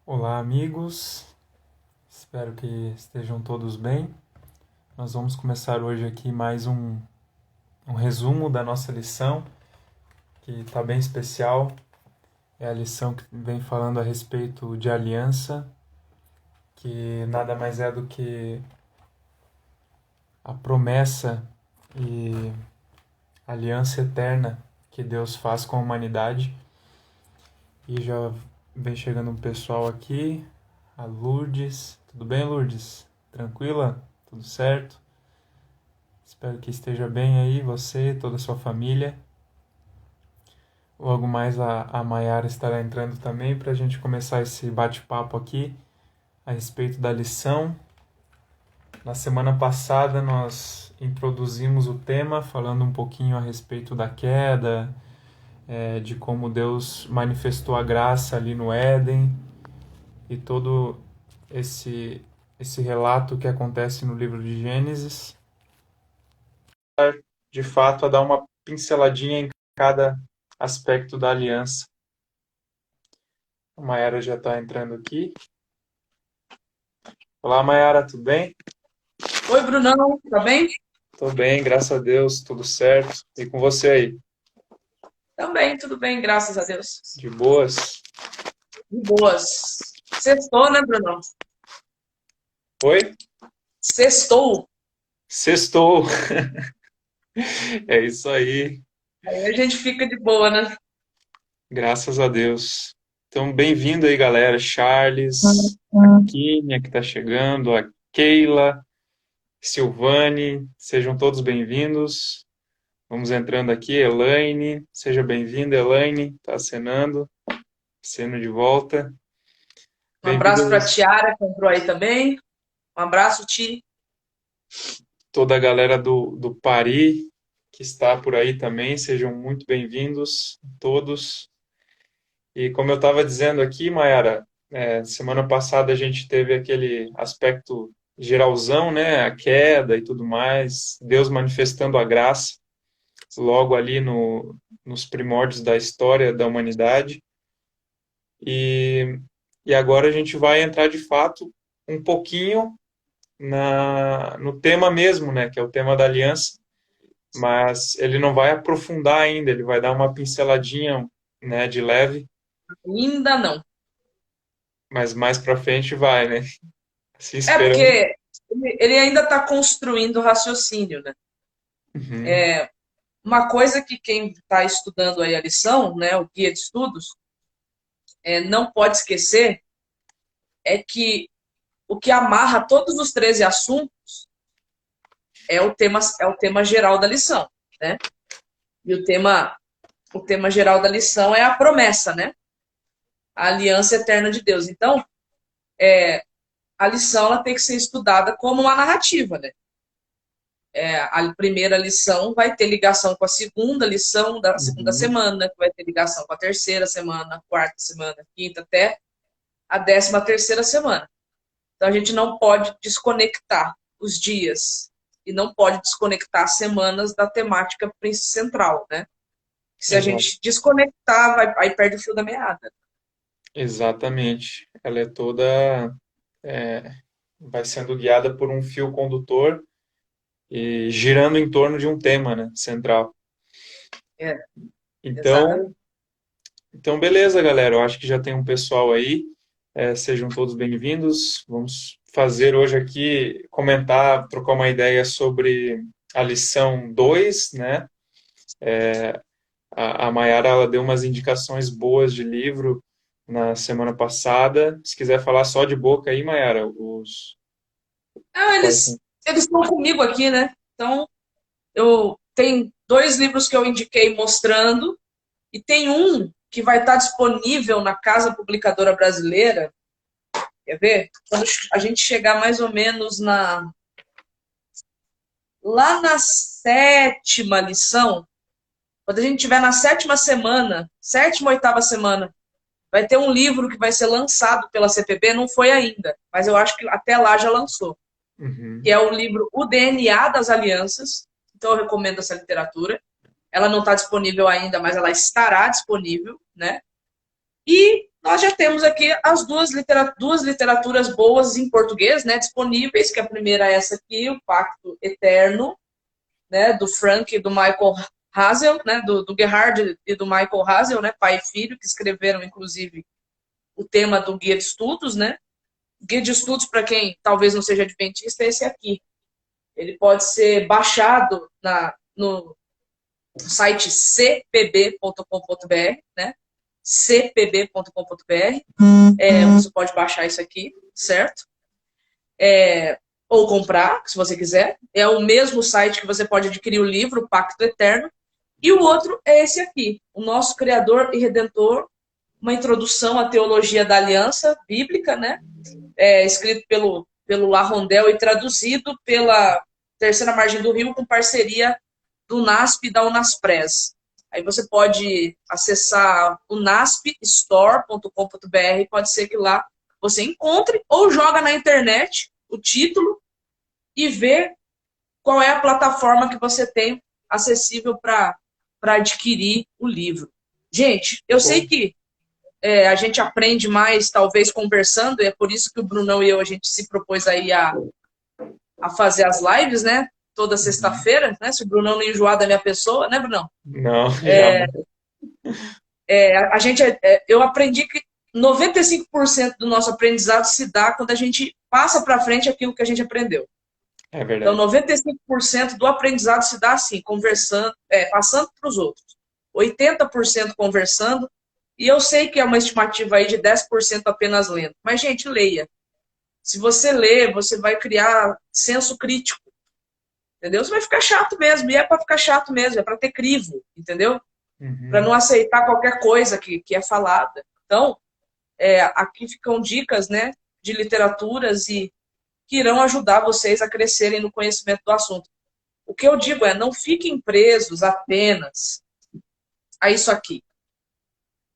Olá, amigos. Espero que estejam todos bem. Nós vamos começar hoje aqui mais um resumo da nossa lição, que está bem especial. É a lição que vem falando a respeito de aliança, que nada mais é do que a promessa e aliança eterna que Deus faz com a humanidade. E já vem chegando um pessoal aqui. A Lourdes. Tudo bem, Lourdes? Tranquila? Tudo certo? Espero que esteja bem aí, você, toda a sua família. Logo mais a Mayara estará entrando também para a gente começar esse bate-papo aqui a respeito da lição. Na semana passada nós introduzimos o tema falando um pouquinho a respeito da queda, de como Deus manifestou a graça ali no Éden e todo esse relato que acontece no livro de Gênesis. De fato, a dar uma pinceladinha em cada aspecto da aliança. A Mayara já está entrando aqui. Olá, Mayara, tudo bem? Oi, Brunão, tá bem? Tô bem, graças a Deus, tudo certo. E com você aí? Também, tudo bem, graças a Deus. De boas? De boas. Sextou, né, Brunão? Oi? Sextou. Sextou! É isso aí, Aí a gente fica de boa, né? graças a Deus. Então, bem-vindo aí, galera. Charles, a Kínia que está chegando, a Keila, Silvane, sejam todos bem-vindos. Vamos entrando aqui, Elaine, seja bem-vinda, Elaine, está acenando, aceno de volta. Um abraço pra Bem-vindas Tiara, que entrou aí também. Um abraço, Ti. toda a galera do Pari, que está por aí também, sejam muito bem-vindos todos. E como eu estava dizendo aqui, Mayara, semana passada a gente teve aquele aspecto geralzão, né, a queda e tudo mais, Deus manifestando a graça logo ali nos primórdios da história da humanidade. E, e agora a gente vai entrar de fato um pouquinho no tema mesmo, né, que é o tema da aliança, mas ele não vai aprofundar ainda, ele vai dar uma pinceladinha, né, de leve, Ainda não. mas mais para frente vai, né? Se É esperando. porque ele ainda está construindo o raciocínio, né? Uhum, Uma coisa que quem está estudando aí a lição, né, o guia de estudos, não pode esquecer é que o que amarra todos os 13 assuntos é o tema geral da lição, né? E o tema geral da lição é a promessa, né? A aliança eterna de Deus. Então, a lição ela tem que ser estudada como uma narrativa, né? A primeira lição vai ter ligação com a segunda lição da segunda uhum. semana, que vai ter ligação com a terceira semana, quarta semana, quinta, até a 13ª semana. Então, a gente não pode desconectar os dias e não pode desconectar as semanas da temática central, né? Se a Exato, gente desconectar, aí perde o fio da meada. exatamente. Ela é toda, é, vai sendo guiada por um fio condutor e girando em torno de um tema, né, central. É, Então, exatamente. então, beleza, galera. Eu acho que já tem um pessoal aí. Sejam todos bem-vindos. Vamos fazer hoje aqui, comentar, trocar uma ideia sobre a lição 2, né? A Mayara, ela deu umas indicações boas de livro na semana passada. Se quiser falar só de boca aí, Mayara, Não, quais eles estão comigo aqui, né? Então, eu tenho dois livros que eu indiquei mostrando, e tem um que vai estar disponível na Casa Publicadora Brasileira. Quer ver? Quando a gente chegar mais ou menos lá na sétima lição, quando a gente estiver na sétima semana, sétima, oitava semana, vai ter um livro que vai ser lançado pela CPB, não foi ainda, mas eu acho que até lá já lançou, que Uhum. é o livro O DNA das Alianças. Então eu recomendo essa literatura. Ela não está disponível ainda, mas ela estará disponível, né? E nós já temos aqui as duas literaturas boas em português, né, disponíveis, que a primeira é essa aqui, O Pacto Eterno, né, do Frank e do Michael Hazel, né, do Gerhard e do Michael Hazel, né, pai e filho, que escreveram, inclusive, o tema do Guia de Estudos, né. Guia de Estudos, para quem talvez não seja adventista, é esse aqui. Ele pode ser baixado no site cpb.com.br, né, cpb.com.br, você pode baixar isso aqui, certo? Ou comprar, se você quiser. É o mesmo site que você pode adquirir o livro, o Pacto Eterno. E o outro é esse aqui, O Nosso Criador e Redentor, uma introdução à teologia da aliança bíblica, né? Escrito pelo Larrondel e traduzido pela Terceira Margem do Rio, com parceria do NASP e da Unaspres. Aí você pode acessar o naspstore.com.br, pode ser que lá você encontre, ou joga na internet o título e vê qual é a plataforma que você tem acessível para adquirir o livro. Gente, eu sei que a gente aprende mais, talvez, conversando, e é por isso que o Brunão e eu, a gente se propôs aí a fazer as lives, né? Toda sexta-feira, né? Se o Brunão não enjoar da minha pessoa, né, Brunão? Não, eu aprendi que 95% do nosso aprendizado se dá quando a gente passa para frente aquilo que a gente aprendeu. É verdade. Então, 95% do aprendizado se dá assim, conversando, passando para os outros. 80% conversando, e eu sei que é uma estimativa aí de 10% apenas lendo. Mas, gente, leia. Se você ler, você vai criar senso crítico. Entendeu? Você vai ficar chato mesmo, e é para ficar chato mesmo, é para ter crivo, entendeu? Para não aceitar qualquer coisa que é falada. Então, aqui ficam dicas, né, de literaturas e que irão ajudar vocês a crescerem no conhecimento do assunto. O que eu digo não fiquem presos apenas a isso aqui.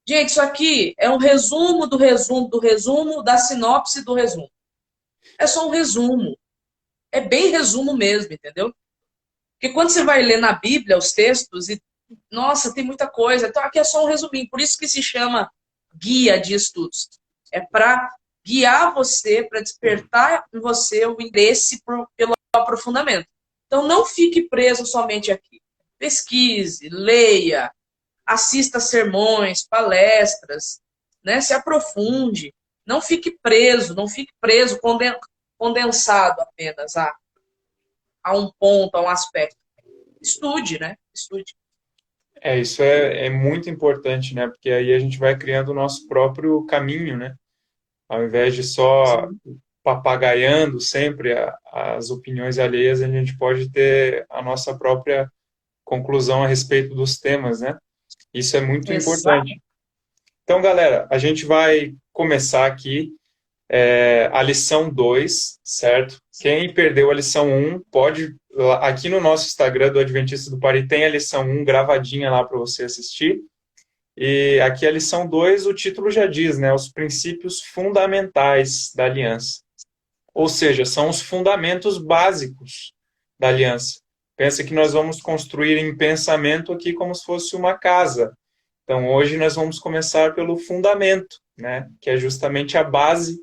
Gente, isso aqui é um resumo do resumo do resumo da sinopse do resumo. É só um resumo. É bem resumo mesmo, entendeu? Porque quando você vai ler na Bíblia os textos, nossa, tem muita coisa. Então aqui é só um resuminho. Por isso que se chama guia de estudos. É para guiar você, para despertar em você o interesse pelo aprofundamento. Então não fique preso somente aqui. Pesquise, leia, assista sermões, palestras, né? Se aprofunde. Não fique preso, condensado apenas a um ponto, a um aspecto. Estude, né? Estude. Isso é muito importante, né? Porque aí a gente vai criando o nosso próprio caminho, né? Ao invés de só papagaiando sempre as opiniões alheias, a gente pode ter a nossa própria conclusão a respeito dos temas, né? Isso é muito importante. Então, galera, a gente vai começar aqui a lição 2, certo? Quem perdeu a lição 1, pode... Aqui no nosso Instagram do Adventista do Pari tem a lição 1 gravadinha lá para você assistir. E aqui a lição 2, o título já diz, né? Os princípios fundamentais da aliança. Ou seja, são os fundamentos básicos da aliança. Pensa que nós vamos construir em pensamento aqui como se fosse uma casa. Então, hoje nós vamos começar pelo fundamento, né? Que é justamente a base,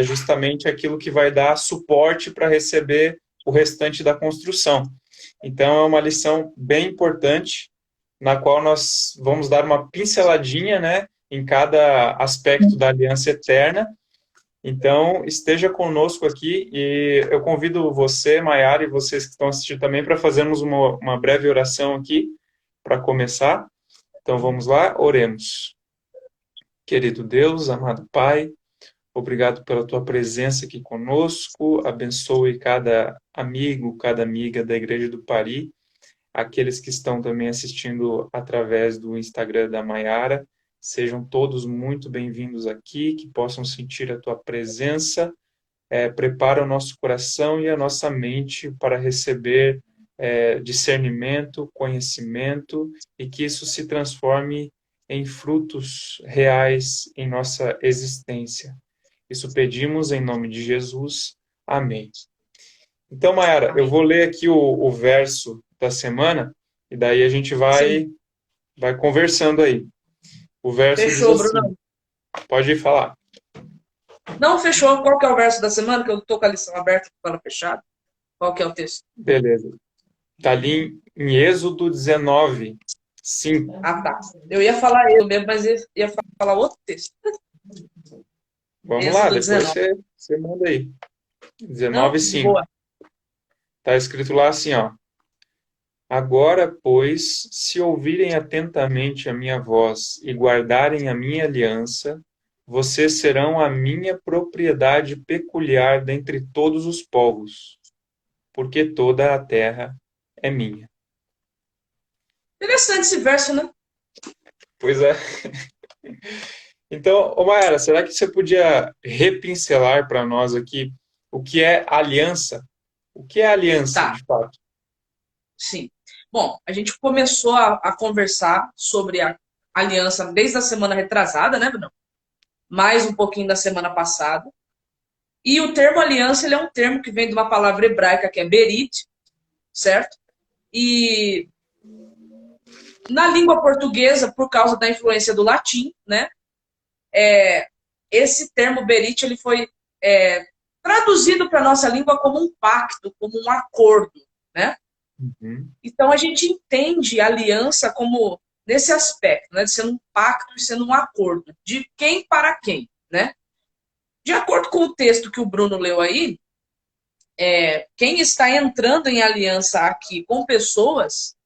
justamente aquilo que vai dar suporte para receber o restante da construção. Então, é uma lição bem importante, na qual nós vamos dar uma pinceladinha, né, em cada aspecto da aliança eterna. Então, esteja conosco aqui e eu convido você, Maiara, e vocês que estão assistindo também, para fazermos uma breve oração aqui, para começar. Então, vamos lá, oremos. Querido Deus, amado Pai, obrigado pela tua presença aqui conosco, abençoe cada amigo, cada amiga da Igreja do Pari, aqueles que estão também assistindo através do Instagram da Maiara, sejam todos muito bem-vindos aqui, que possam sentir a tua presença, prepara o nosso coração e a nossa mente para receber discernimento, conhecimento, e que isso se transforme em frutos reais em nossa existência. Isso pedimos em nome de Jesus. Amém. Então, Maiara, eu vou ler aqui o verso da semana, e daí a gente vai conversando aí. O verso Fechou, diz assim: Bruno. Pode falar. Não, fechou. Qual que é o verso da semana? Que eu tô com a lição aberta com ela fechada. Qual que é o texto? Beleza. Está ali em Êxodo 19, 5. Ah, tá. Eu ia falar eu mesmo, mas ia falar outro texto. Vamos lá, Êxodo depois 19. você manda aí. Não, 19, de 5. boa. Está escrito lá assim, ó. Agora, pois, se ouvirem atentamente a minha voz e guardarem a minha aliança, vocês serão a minha propriedade peculiar dentre todos os povos, porque toda a terra é minha. Interessante esse verso, né? Pois é. Então, ô Maera, será que você podia repincelar para nós aqui o que é aliança? O que é aliança, Tá, de fato? sim. Bom, a gente começou a conversar sobre a aliança desde a semana retrasada, né, Bruno? Mais um pouquinho da semana passada. E o termo aliança, ele é um termo que vem de uma palavra hebraica que é berit, certo? E na língua portuguesa, por causa da influência do latim, né? Esse termo berit, ele foi traduzido para a nossa língua como um pacto, como um acordo, né? Uhum. Então a gente entende a aliança como nesse aspecto, né? De sendo um pacto e sendo um acordo. De quem para quem, né? De acordo com o texto que o Bruno leu aí, quem está entrando em aliança aqui com pessoas,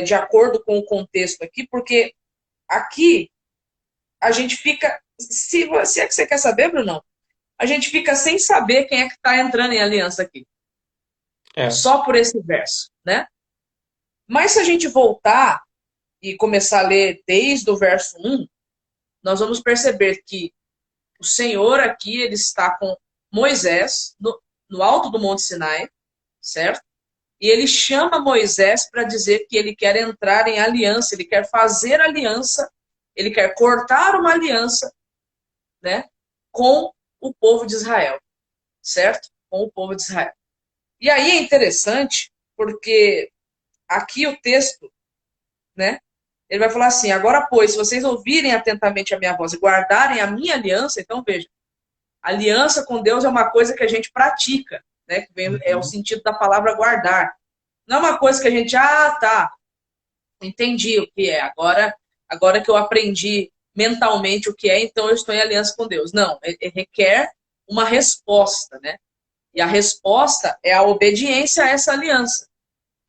de acordo com o contexto aqui, porque aqui a gente fica. Se é que você quer saber, Bruno, a gente fica sem saber quem é que está entrando em aliança aqui. É. Só por esse verso, né? Mas se a gente voltar e começar a ler desde o verso 1, nós vamos perceber que o Senhor aqui ele está com Moisés no alto do Monte Sinai, certo? E ele chama Moisés para dizer que ele quer entrar em aliança, ele quer fazer aliança, ele quer cortar uma aliança, né, com o povo de Israel, certo? Com o povo de Israel. E aí é interessante, porque aqui o texto, né, ele vai falar assim: agora, pois, se vocês ouvirem atentamente a minha voz e guardarem a minha aliança, então veja, aliança com Deus é uma coisa que a gente pratica, né? Que vem, é o Uhum. sentido da palavra guardar. Não é uma coisa que a gente, tá, entendi o que é. Agora que eu aprendi mentalmente o que é, então eu estou em aliança com Deus. Não, requer uma resposta, né? E a resposta é a obediência a essa aliança,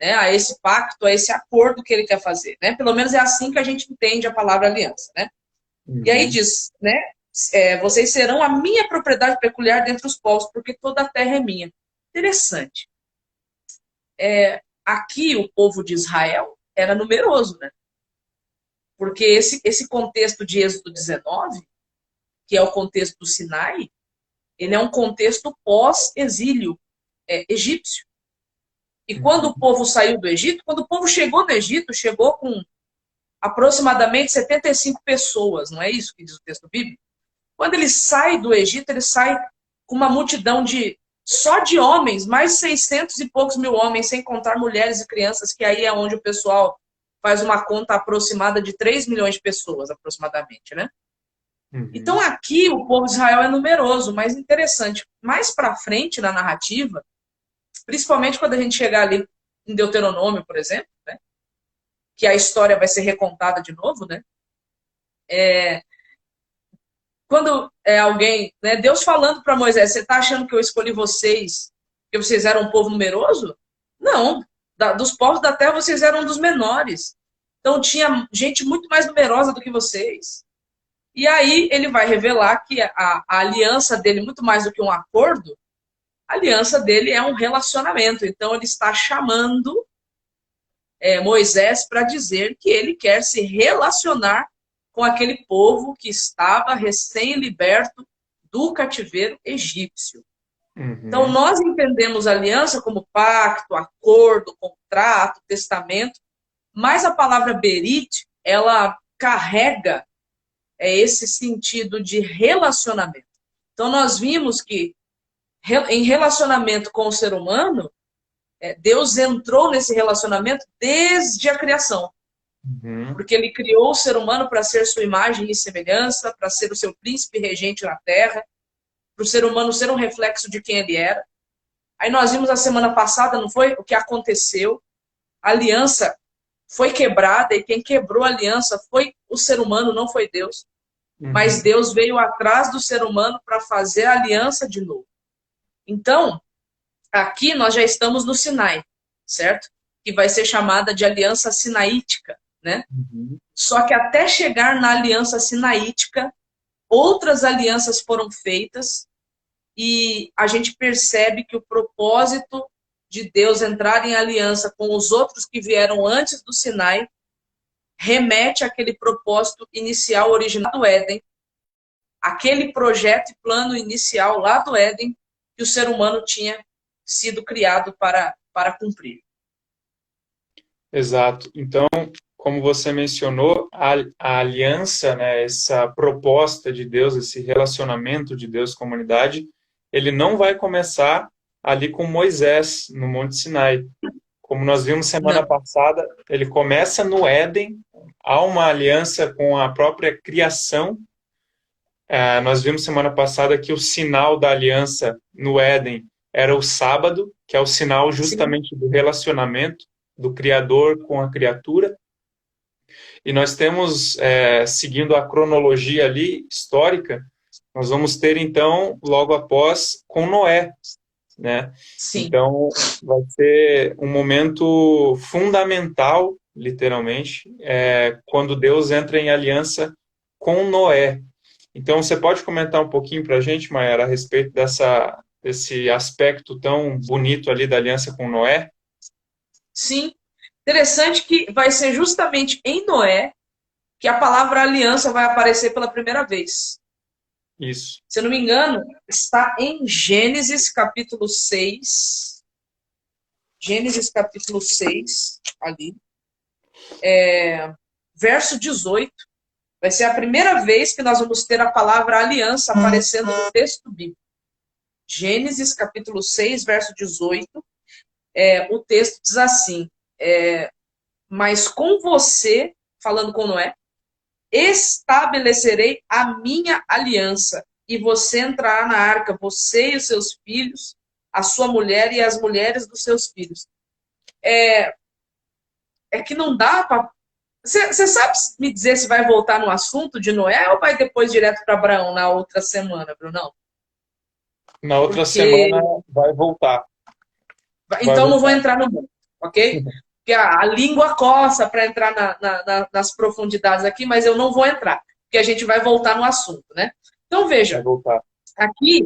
né? A esse pacto, a esse acordo que ele quer fazer, né? Pelo menos é assim que a gente entende a palavra aliança, né? E aí Uhum. diz, né? Vocês serão a minha propriedade peculiar dentre os povos, porque toda a terra é minha. Interessante. Aqui o povo de Israel era numeroso, né? Porque esse contexto de Êxodo 19, que é o contexto do Sinai, ele é um contexto pós-exílio egípcio. E quando o Uhum. povo saiu do Egito, quando o povo chegou no Egito, chegou com aproximadamente 75 pessoas, não é isso que diz o texto bíblico? Quando ele sai do Egito, ele sai com uma multidão só de homens, mais 600 e poucos mil homens, sem contar mulheres e crianças, que aí é onde o pessoal faz uma conta aproximada de 3 milhões de pessoas, aproximadamente, né? Então Uhum. aqui o povo de Israel é numeroso, mas interessante. Mais para frente na narrativa, principalmente quando a gente chegar ali em Deuteronômio, por exemplo, né? Que a história vai ser recontada de novo, né? Quando alguém, né, Deus falando para Moisés, você está achando que eu escolhi vocês, que vocês eram um povo numeroso? Não, dos povos da terra vocês eram um dos menores. Então tinha gente muito mais numerosa do que vocês. E aí ele vai revelar que a aliança dele, muito mais do que um acordo, a aliança dele é um relacionamento. Então ele está chamando Moisés para dizer que ele quer se relacionar com aquele povo que estava recém-liberto do cativeiro egípcio. Então, Uhum. nós entendemos aliança como pacto, acordo, contrato, testamento, mas a palavra berit, ela carrega esse sentido de relacionamento. Então, nós vimos que em relacionamento com o ser humano, Deus entrou nesse relacionamento desde a criação. Uhum. porque ele criou o ser humano para ser sua imagem e semelhança, para ser o seu príncipe regente na terra, para o ser humano ser um reflexo de quem ele era. Aí nós vimos a semana passada, não foi? O que aconteceu. A aliança foi quebrada e quem quebrou a aliança foi o ser humano, não foi Deus. Mas Uhum. Deus veio atrás do ser humano para fazer a aliança de novo. Então, aqui nós já estamos no Sinai, certo? Que vai ser chamada de aliança sinaítica, né? Uhum. Só que até chegar na aliança sinaítica, outras alianças foram feitas e a gente percebe que o propósito de Deus entrar em aliança com os outros que vieram antes do Sinai remete àquele propósito inicial, original do Éden, aquele projeto e plano inicial lá do Éden que o ser humano tinha sido criado para cumprir. Exato. Então, como você mencionou, a aliança, né, essa proposta de Deus, esse relacionamento de Deus com a humanidade, ele não vai começar ali com Moisés, no Monte Sinai. Como nós vimos semana Não, passada, ele começa no Éden, há uma aliança com a própria criação. Nós vimos semana passada que o sinal da aliança no Éden era o sábado, que é o sinal sim, justamente do relacionamento do Criador com a criatura. E nós temos, seguindo a cronologia ali, histórica, nós vamos ter, então, logo após, com Noé, né? sim. Então, vai ser um momento fundamental, literalmente, quando Deus entra em aliança com Noé. Então, você pode comentar um pouquinho para a gente, Mayara, a respeito desse aspecto tão bonito ali da aliança com Noé? Sim. Interessante que vai ser justamente em Noé que a palavra aliança vai aparecer pela primeira vez. Isso. Se eu não me engano, está em Gênesis capítulo 6. Gênesis capítulo 6, ali. Verso 18. Vai ser a primeira vez que nós vamos ter a palavra aliança aparecendo no texto bíblico. Gênesis capítulo 6, verso 18. O texto diz assim: mas com você, falando com Noé, estabelecerei a minha aliança, e você entrará na arca, você e os seus filhos, a sua mulher e as mulheres dos seus filhos. É que não dá para. Você sabe me dizer se vai voltar no assunto de Noé ou vai depois direto para Abraão na outra semana, Brunão? Na outra Porque. semana vai voltar. Vai Então não vou voltar. entrar no mundo, ok? Porque a língua coça para entrar nas profundidades aqui, mas eu não vou entrar, porque a gente vai voltar no assunto, né? Então Vai veja, voltar. aqui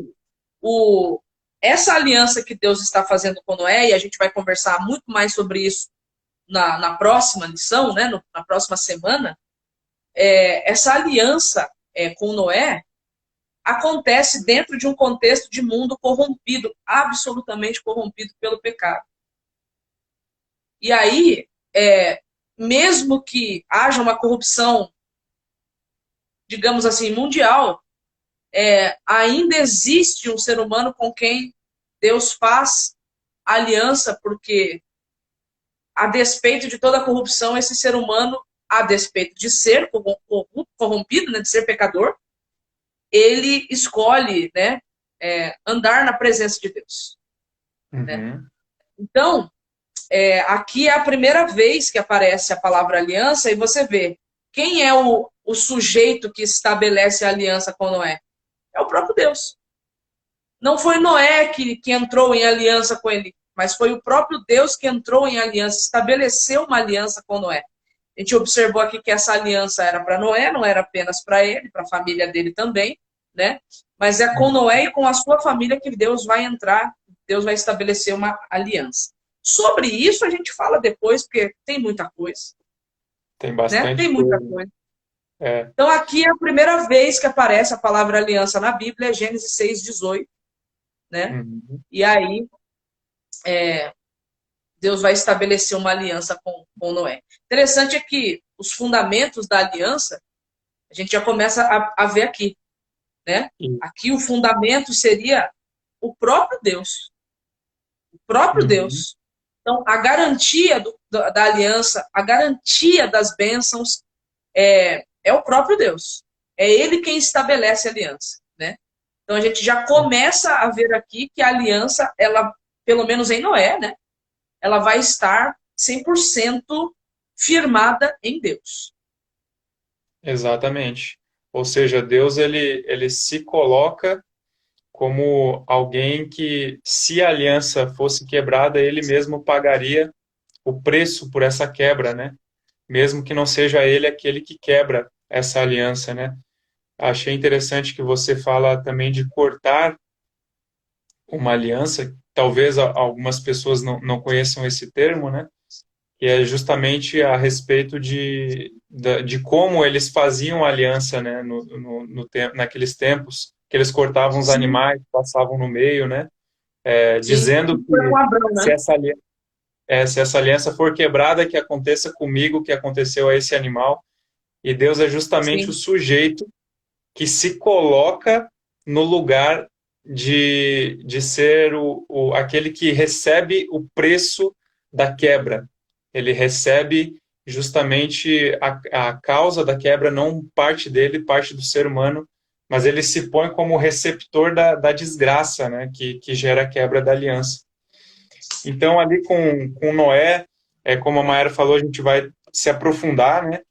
o, essa aliança que Deus está fazendo com Noé, e a gente vai conversar muito mais sobre isso na próxima lição, né? Na próxima semana, essa aliança com Noé acontece dentro de um contexto de mundo corrompido, absolutamente corrompido pelo pecado. E aí, mesmo que haja uma corrupção, digamos assim, mundial, ainda existe um ser humano com quem Deus faz aliança, porque a despeito de toda a corrupção, esse ser humano, a despeito de ser corrompido, né, de ser pecador, ele escolhe, né, andar na presença de Deus. Né? Uhum. Então, aqui é a primeira vez que aparece a palavra aliança e você vê quem é o sujeito que estabelece a aliança com Noé. É o próprio Deus. Não foi Noé que entrou em aliança com ele, mas foi o próprio Deus que entrou em aliança, estabeleceu uma aliança com Noé. A gente observou aqui que essa aliança era para Noé, não era apenas para ele, para a família dele também, né? Mas é com Noé e com a sua família que Deus vai entrar, Deus vai estabelecer uma aliança. Sobre isso a gente fala depois, porque tem muita coisa, Tem né? bastante Tem muita coisa. coisa. É. Então aqui é a primeira vez que aparece a palavra aliança na Bíblia, é Gênesis 6:18, né? Uhum. E aí Deus vai estabelecer uma aliança com Noé. Interessante é que os fundamentos da aliança, a gente já começa a ver aqui, né? E- Aqui o fundamento seria o próprio Deus. O próprio Uhum. Deus. Então, a garantia da aliança, a garantia das bênçãos é o próprio Deus. É Ele quem estabelece a aliança, né? Então a gente já começa a ver aqui que a aliança, ela, pelo menos em Noé, né? Ela vai estar 100% firmada em Deus. Exatamente. Ou seja, Deus ele se coloca como alguém que, se a aliança fosse quebrada, ele mesmo pagaria o preço por essa quebra, né? Mesmo que não seja ele aquele que quebra essa aliança, né? Achei interessante que você fala também de cortar uma aliança. Talvez algumas pessoas não conheçam esse termo, né? Que é justamente a respeito de como eles faziam aliança, né? Naqueles tempos, que eles cortavam os Sim, animais, passavam no meio, né? sim. Dizendo Foi que com Abraão, se né? se essa aliança for quebrada, que aconteça comigo o que aconteceu a esse animal. E Deus é justamente o Sim, sujeito que se coloca no lugar de ser aquele que recebe o preço da quebra. Ele recebe justamente a causa da quebra, não parte dele, parte do ser humano, mas ele se põe como receptor da desgraça, né, que gera a quebra da aliança. Então, ali com Noé, como a Mayara falou, a gente vai se aprofundar, né,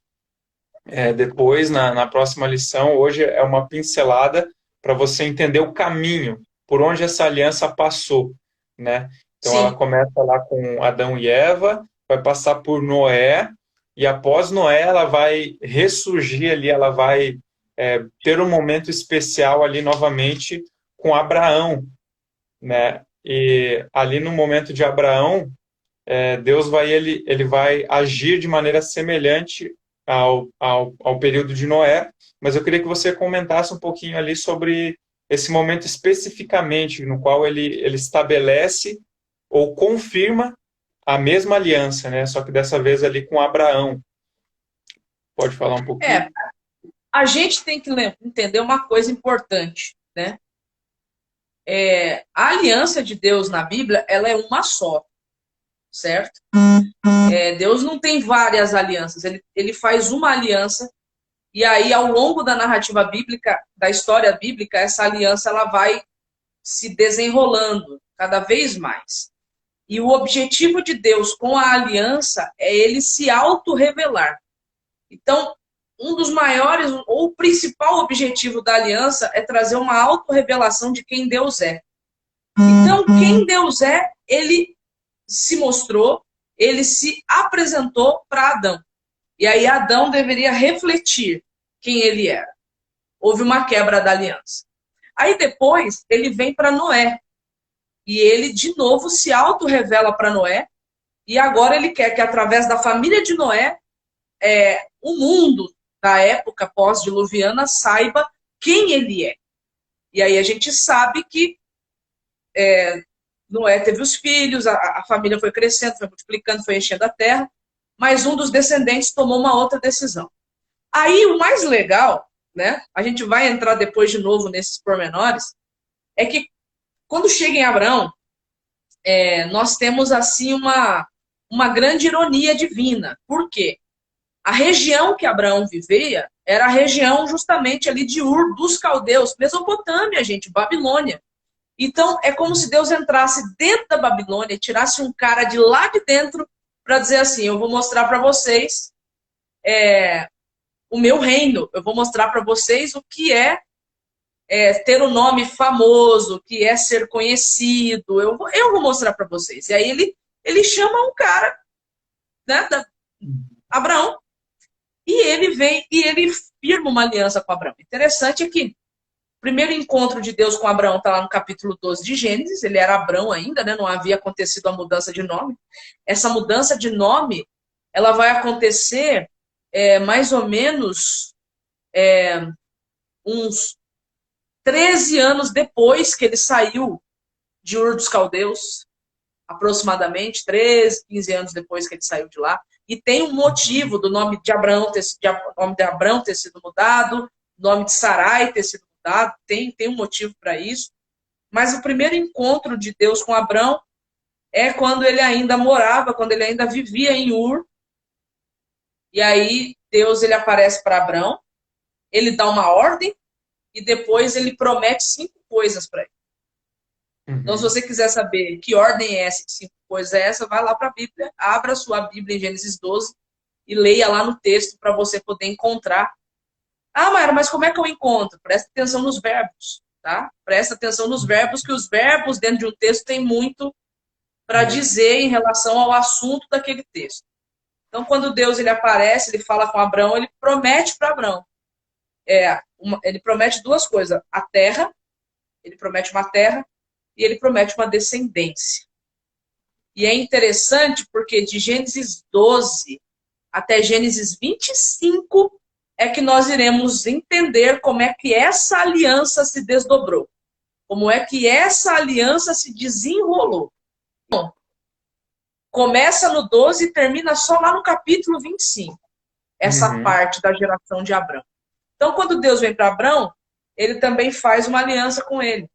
depois, na próxima lição. Hoje é uma pincelada para você entender o caminho, por onde essa aliança passou, né? Então, ela sim. começa lá com Adão e Eva, vai passar por Noé, e após Noé, ela vai ressurgir ali, ela vai ter um momento especial ali novamente com Abraão, né? E ali no momento de Abraão, Deus ele vai agir de maneira semelhante ao período de Noé, mas eu queria que você comentasse um pouquinho ali sobre esse momento especificamente no qual ele estabelece ou confirma a mesma aliança, né? Só que dessa vez ali com Abraão. Pode falar um pouquinho? É, a gente tem que entender uma coisa importante, né? A aliança de Deus na Bíblia, ela é uma só, certo? Deus não tem várias alianças, ele faz uma aliança e aí ao longo da narrativa bíblica, da história bíblica, essa aliança ela vai se desenrolando cada vez mais. E o objetivo de Deus com a aliança é ele se auto-revelar. Então, um dos maiores, ou o principal objetivo da aliança é trazer uma auto-revelação de quem Deus é. Então, quem Deus é, ele se mostrou, ele se apresentou para Adão. E aí Adão deveria refletir quem ele era. Houve uma quebra da aliança. Aí depois ele vem para Noé. E ele, de novo, se auto-revela para Noé. E agora ele quer que, através da família de Noé, o mundo da época pós-diluviana saiba quem ele é. E aí a gente sabe que Noé teve os filhos, a família foi crescendo, foi multiplicando, foi enchendo a terra, mas um dos descendentes tomou uma outra decisão. Aí o mais legal, né? A gente vai entrar depois de novo nesses pormenores, é que quando chega em Abraão, nós temos assim uma grande ironia divina. Por quê? A região que Abraão vivia era a região justamente ali de Ur dos Caldeus, Mesopotâmia, gente, Babilônia. Então, é como se Deus entrasse dentro da Babilônia e tirasse um cara de lá de dentro para dizer assim, eu vou mostrar para vocês o meu reino, eu vou mostrar para vocês o que ter um nome famoso, o que é ser conhecido, eu vou mostrar para vocês. E aí ele chama um cara, né, Abraão, e ele vem e ele firma uma aliança com Abraão. Interessante é que o primeiro encontro de Deus com Abraão está lá no capítulo 12 de Gênesis, ele era Abrão ainda, né? Não havia acontecido a mudança de nome. Essa mudança de nome, ela vai acontecer mais ou menos uns 13 anos depois que ele saiu de Ur dos Caldeus, aproximadamente 13, 15 anos depois que ele saiu de lá. E tem um motivo do nome de Abraão ter sido mudado, nome de Sarai ter sido mudado, tem um motivo para isso. Mas o primeiro encontro de Deus com Abraão é quando ele ainda morava, quando ele ainda vivia em Ur. E aí Deus ele aparece para Abrão, ele dá uma ordem e depois ele promete 5 coisas para ele. Então, se Uhum. você quiser saber que ordem é essa, que 5 coisas é essa, vai lá para a Bíblia, abra a sua Bíblia em Gênesis 12 e leia lá no texto para você poder encontrar. Ah, Mayra, mas como é que eu encontro? Presta atenção nos verbos, tá? Presta atenção nos verbos, que os verbos dentro de um texto têm muito para É. dizer em relação ao assunto daquele texto. Então, quando Deus ele aparece, ele fala com Abraão, ele promete para Abraão. Ele promete 2 coisas: a terra, ele promete uma terra, e ele promete uma descendência. E é interessante porque de Gênesis 12 até Gênesis 25 é que nós iremos entender como é que essa aliança se desdobrou. Como é que essa aliança se desenrolou. Bom, começa no 12 e termina só lá no capítulo 25. Essa Uhum. parte da geração de Abrão. Então, quando Deus vem para Abrão, ele também faz uma aliança com ele.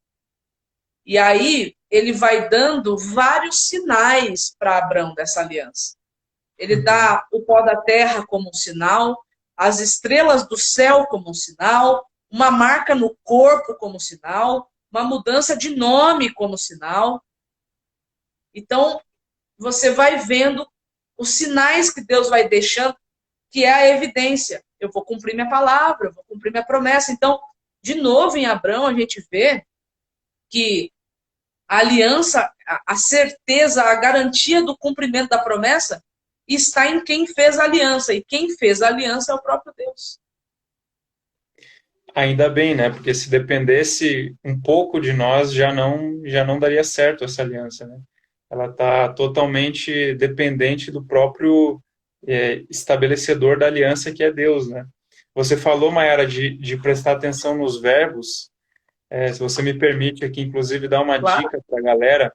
E aí, ele vai dando vários sinais para Abrão dessa aliança. Ele Uhum. dá o pó da terra como um sinal, as estrelas do céu como um sinal, uma marca no corpo como sinal, uma mudança de nome como sinal. Então, você vai vendo os sinais que Deus vai deixando, que é a evidência. Eu vou cumprir minha palavra, eu vou cumprir minha promessa. Então, de novo, em Abrão, a gente vê que a aliança, a certeza, a garantia do cumprimento da promessa está em quem fez a aliança. E quem fez a aliança é o próprio Deus. Ainda bem, né? Porque se dependesse um pouco de nós, já não daria certo essa aliança, né? Ela está totalmente dependente do próprio estabelecedor da aliança, que é Deus, né? Você falou, Mayara, de prestar atenção nos verbos. Se você me permite aqui, inclusive, dar uma Claro, dica para a galera,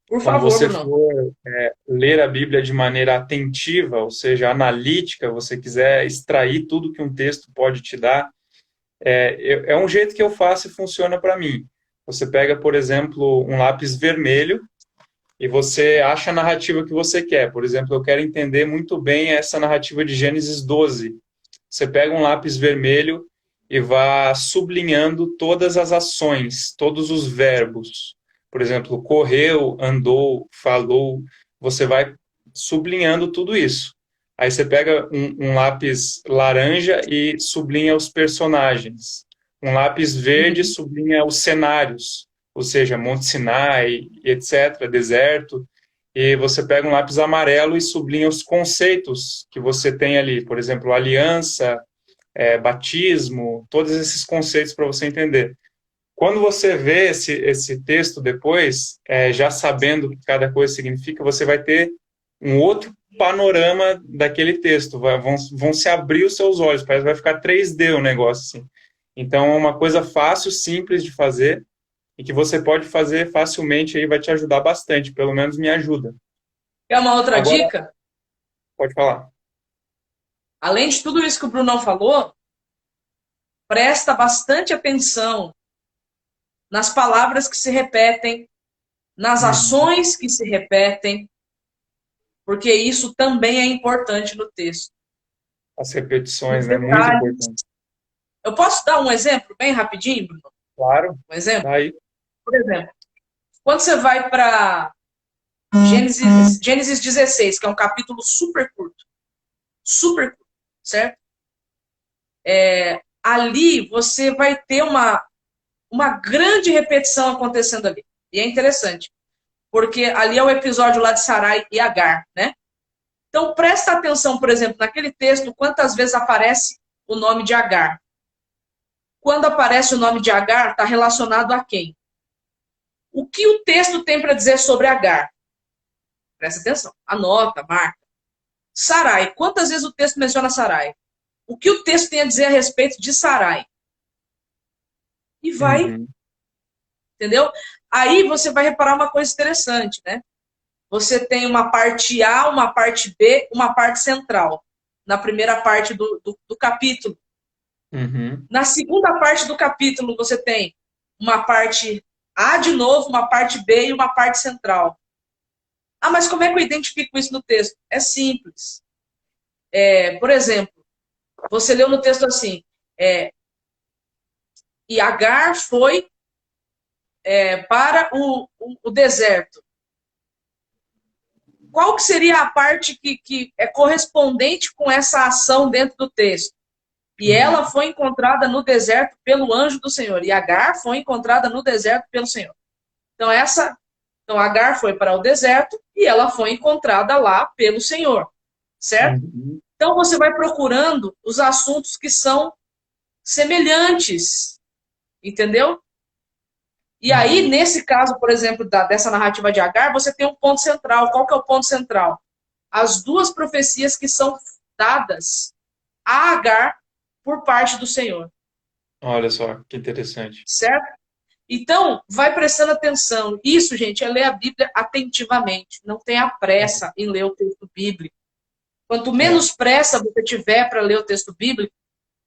por quando favor, você Bruno. for ler a Bíblia de maneira atentiva, ou seja, analítica, você quiser extrair tudo que um texto pode te dar, é um jeito que eu faço e funciona para mim. Você pega, por exemplo, um lápis vermelho e você acha a narrativa que você quer. Por exemplo, eu quero entender muito bem essa narrativa de Gênesis 12. Você pega um lápis vermelho e vá sublinhando todas as ações, todos os verbos. Por exemplo, correu, andou, falou. Você vai sublinhando tudo isso. Aí você pega um lápis laranja e sublinha os personagens. Um lápis verde Uhum. sublinha os cenários, ou seja, Monte Sinai, etc., deserto. E você pega um lápis amarelo e sublinha os conceitos que você tem ali, por exemplo, aliança, batismo, todos esses conceitos para você entender. Quando você vê esse texto depois, já sabendo o que cada coisa significa, você vai ter um outro panorama daquele texto. Vão se abrir os seus olhos, parece que vai ficar 3D o negócio assim. Então, é uma coisa fácil, simples de fazer e que você pode fazer facilmente aí, vai te ajudar bastante, pelo menos me ajuda. Quer uma outra Agora, dica? pode falar. Além de tudo isso que o Brunão falou, presta bastante atenção nas palavras que se repetem, nas Uhum. ações que se repetem, porque isso também é importante no texto. As Nos repetições, né? Muito detalhes. importante. Eu posso dar um exemplo bem rapidinho, Bruno? Claro, Um exemplo? daí. Por exemplo, quando você vai para Gênesis 16, que é um capítulo super curto, certo? Ali você vai ter uma grande repetição acontecendo ali. E é interessante, porque ali é o episódio lá de Sarai e Agar, né? Então presta atenção, por exemplo, naquele texto, quantas vezes aparece o nome de Agar. Quando aparece o nome de Agar, está relacionado a quem? O que o texto tem para dizer sobre Agar? Presta atenção, anota, marca. Sarai, quantas vezes o texto menciona Sarai? O que o texto tem a dizer a respeito de Sarai? E vai, Uhum. entendeu? Aí você vai reparar uma coisa interessante, né? Você tem uma parte A, uma parte B, uma parte central. Na primeira parte do capítulo. Uhum. Na segunda parte do capítulo, você tem uma parte A de novo, uma parte B e uma parte central. Ah, mas como é que eu identifico isso no texto? É simples. Por exemplo, você leu no texto assim, e Agar foi para o deserto. Qual que seria a parte que é correspondente com essa ação dentro do texto? E ela foi encontrada no deserto pelo anjo do Senhor. E Agar foi encontrada no deserto pelo Senhor. Então Agar foi para o deserto e ela foi encontrada lá pelo Senhor. Certo? Uhum. Então você vai procurando os assuntos que são semelhantes. Entendeu? E aí, Uhum. nesse caso, por exemplo, dessa narrativa de Agar, você tem um ponto central. Qual que é o ponto central? As duas profecias que são dadas a Agar por parte do Senhor. Olha só, que interessante. Certo? Então, vai prestando atenção. Isso, gente, é ler a Bíblia atentivamente. Não tenha pressa em ler o texto bíblico. Quanto É, menos pressa você tiver para ler o texto bíblico,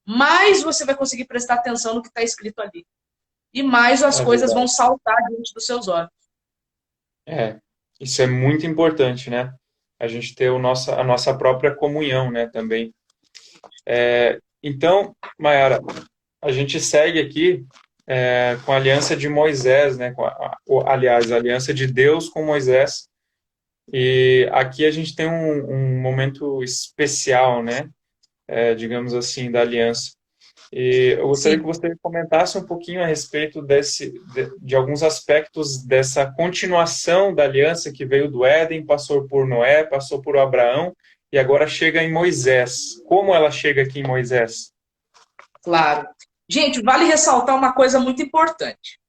mais você vai conseguir prestar atenção no que está escrito ali. E mais as é coisas vão verdade. saltar diante dos seus olhos. É, isso é muito importante, né? A gente ter a nossa própria comunhão, né, também. Então, Mayara, a gente segue aqui com a aliança de Moisés, né? Aliás, a aliança de Deus com Moisés. E aqui a gente tem um momento especial, né? Digamos assim, da aliança. E eu gostaria que Sim. você comentasse um pouquinho a respeito de alguns aspectos dessa continuação da aliança que veio do Éden, passou por Noé, passou por Abraão e agora chega em Moisés. Como ela chega aqui em Moisés? Claro. Gente, vale ressaltar uma coisa muito importante.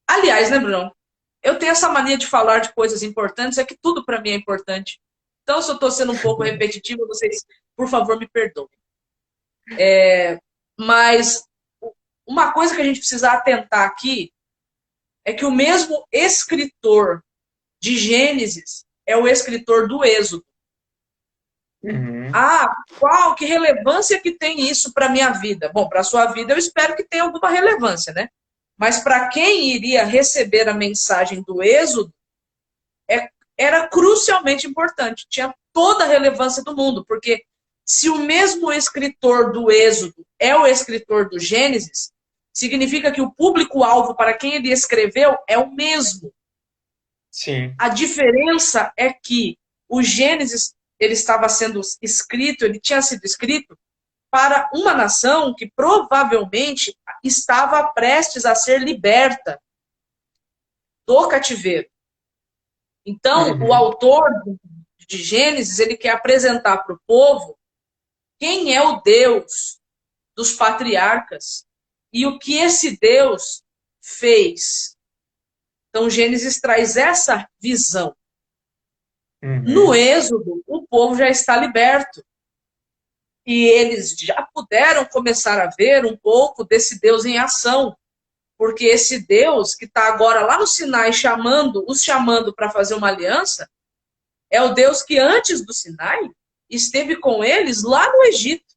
Aliás, né, Bruno? Eu tenho essa mania de falar de coisas importantes, é que tudo para mim é importante. Então, se eu estou sendo um pouco repetitivo, vocês, por favor, me perdoem. Mas uma coisa que a gente precisa atentar aqui é que o mesmo escritor de Gênesis é o escritor do Êxodo. Uhum. Ah, que relevância que tem isso para a minha vida? Bom, para a sua vida eu espero que tenha alguma relevância, né? Mas para quem iria receber a mensagem do Êxodo, era crucialmente importante. Tinha toda a relevância do mundo, porque se o mesmo escritor do Êxodo é o escritor do Gênesis, significa que o público-alvo para quem ele escreveu é o mesmo. Sim. A diferença é que o Gênesis ele estava sendo escrito, ele tinha sido escrito para uma nação que provavelmente estava prestes a ser liberta do cativeiro. Então, o Uhum. autor de Gênesis, ele quer apresentar para o povo quem é o Deus dos patriarcas e o que esse Deus fez. Então, Gênesis traz essa visão. No Uhum. Êxodo, o povo já está liberto. E eles já puderam começar a ver um pouco desse Deus em ação. Porque esse Deus que está agora lá no Sinai os chamando para fazer uma aliança, é o Deus que antes do Sinai esteve com eles lá no Egito,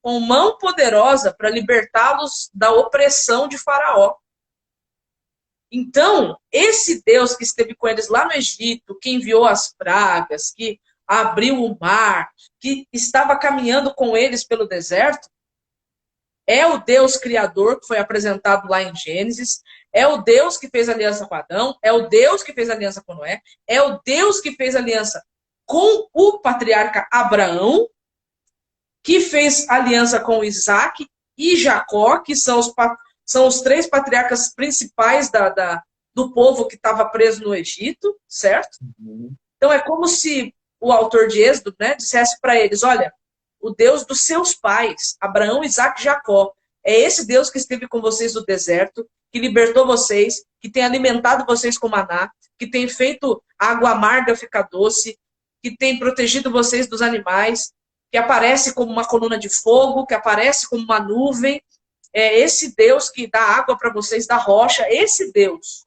com mão poderosa para libertá-los da opressão de Faraó. Então, esse Deus que esteve com eles lá no Egito, que enviou as pragas, que abriu o mar, que estava caminhando com eles pelo deserto, é o Deus criador que foi apresentado lá em Gênesis, é o Deus que fez aliança com Adão, é o Deus que fez aliança com Noé, é o Deus que fez aliança com o patriarca Abraão, que fez aliança com Isaac e Jacó, que são os três patriarcas principais do povo que estava preso no Egito, certo? Uhum. Então é como se o autor de Êxodo, né, dissesse para eles, olha, o Deus dos seus pais, Abraão, Isaac e Jacó, é esse Deus que esteve com vocês no deserto, que libertou vocês, que tem alimentado vocês com maná, que tem feito a água amarga ficar doce, que tem protegido vocês dos animais, que aparece como uma coluna de fogo, que aparece como uma nuvem. É esse Deus que dá água para vocês da rocha. Esse Deus